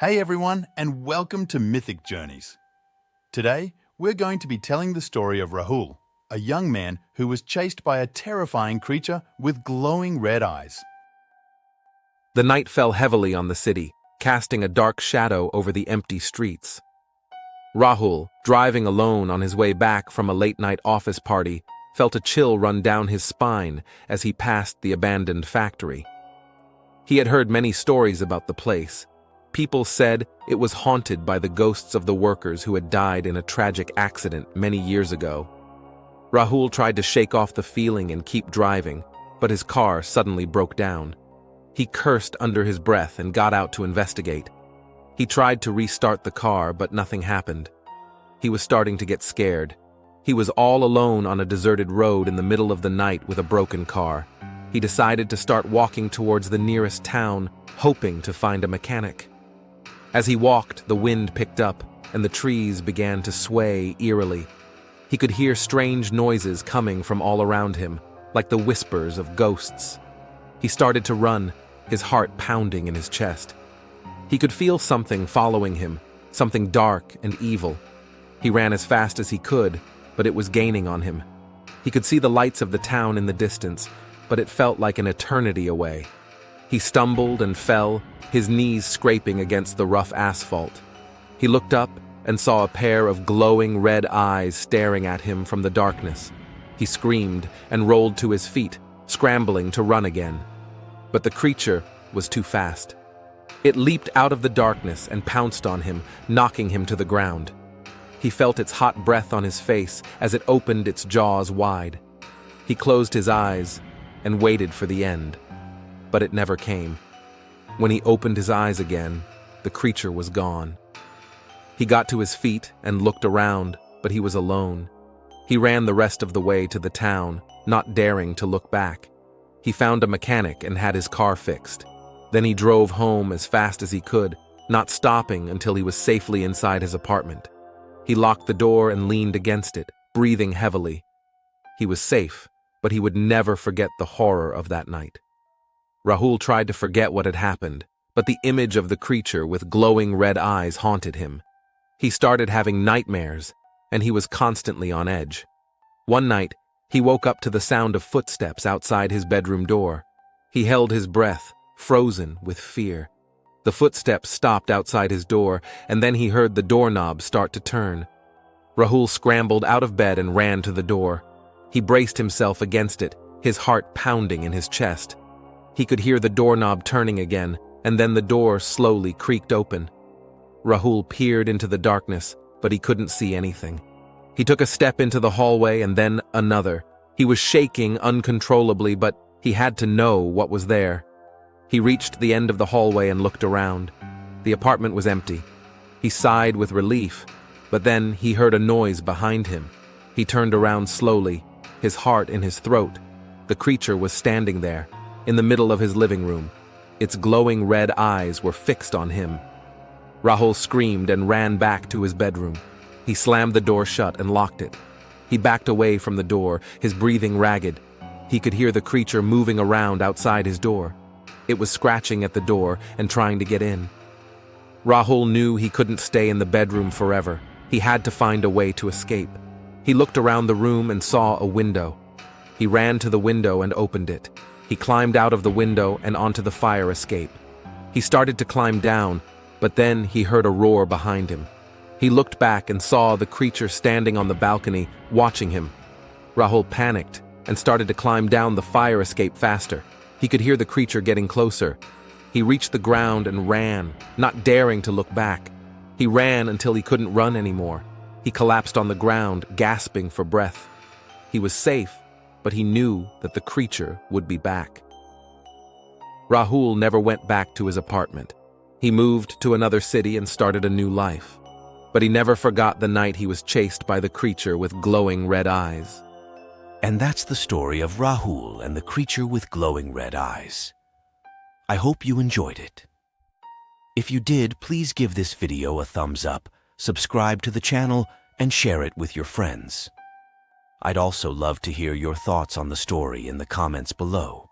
Hey everyone, and welcome to Mythic Journeys. Today, we're going to be telling the story of Rahul, a young man who was chased by a terrifying creature with glowing red eyes. The night fell heavily on the city, casting a dark shadow over the empty streets. Rahul, driving alone on his way back from a late-night office party, felt a chill run down his spine as he passed the abandoned factory. He had heard many stories about the place. People said it was haunted by the ghosts of the workers who had died in a tragic accident many years ago. Rahul tried to shake off the feeling and keep driving, but his car suddenly broke down. He cursed under his breath and got out to investigate. He tried to restart the car, but nothing happened. He was starting to get scared. He was all alone on a deserted road in the middle of the night with a broken car. He decided to start walking towards the nearest town, hoping to find a mechanic. As he walked, the wind picked up, and the trees began to sway eerily. He could hear strange noises coming from all around him, like the whispers of ghosts. He started to run, his heart pounding in his chest. He could feel something following him, something dark and evil. He ran as fast as he could, but it was gaining on him. He could see the lights of the town in the distance, but it felt like an eternity away. He stumbled and fell, his knees scraping against the rough asphalt. He looked up and saw a pair of glowing red eyes staring at him from the darkness. He screamed and rolled to his feet, scrambling to run again. But the creature was too fast. It leaped out of the darkness and pounced on him, knocking him to the ground. He felt its hot breath on his face as it opened its jaws wide. He closed his eyes and waited for the end, but it never came. When he opened his eyes again, the creature was gone. He got to his feet and looked around, but he was alone. He ran the rest of the way to the town, not daring to look back. He found a mechanic and had his car fixed. Then he drove home as fast as he could, not stopping until he was safely inside his apartment. He locked the door and leaned against it, breathing heavily. He was safe, but he would never forget the horror of that night. Rahul tried to forget what had happened, but the image of the creature with glowing red eyes haunted him. He started having nightmares, and he was constantly on edge. One night, he woke up to the sound of footsteps outside his bedroom door. He held his breath, frozen with fear. The footsteps stopped outside his door, and then he heard the doorknob start to turn. Rahul scrambled out of bed and ran to the door. He braced himself against it, his heart pounding in his chest. He could hear the doorknob turning again, and then the door slowly creaked open. Rahul peered into the darkness, but he couldn't see anything. He took a step into the hallway and then another. He was shaking uncontrollably, but he had to know what was there. He reached the end of the hallway and looked around. The apartment was empty. He sighed with relief, but then he heard a noise behind him. He turned around slowly, his heart in his throat. The creature was standing there, in the middle of his living room. Its glowing red eyes were fixed on him. Rahul screamed and ran back to his bedroom. He slammed the door shut and locked it. He backed away from the door, his breathing ragged. He could hear the creature moving around outside his door. It was scratching at the door and trying to get in. Rahul knew he couldn't stay in the bedroom forever. He had to find a way to escape. He looked around the room and saw a window. He ran to the window and opened it. He climbed out of the window and onto the fire escape. He started to climb down, but then he heard a roar behind him. He looked back and saw the creature standing on the balcony, watching him. Rahul panicked and started to climb down the fire escape faster. He could hear the creature getting closer. He reached the ground and ran, not daring to look back. He ran until he couldn't run anymore. He collapsed on the ground, gasping for breath. He was safe, but he knew that the creature would be back. Rahul never went back to his apartment. He moved to another city and started a new life. But he never forgot the night he was chased by the creature with glowing red eyes. And that's the story of Rahul and the creature with glowing red eyes. I hope you enjoyed it. If you did, please give this video a thumbs up, subscribe to the channel, and share it with your friends. I'd also love to hear your thoughts on the story in the comments below.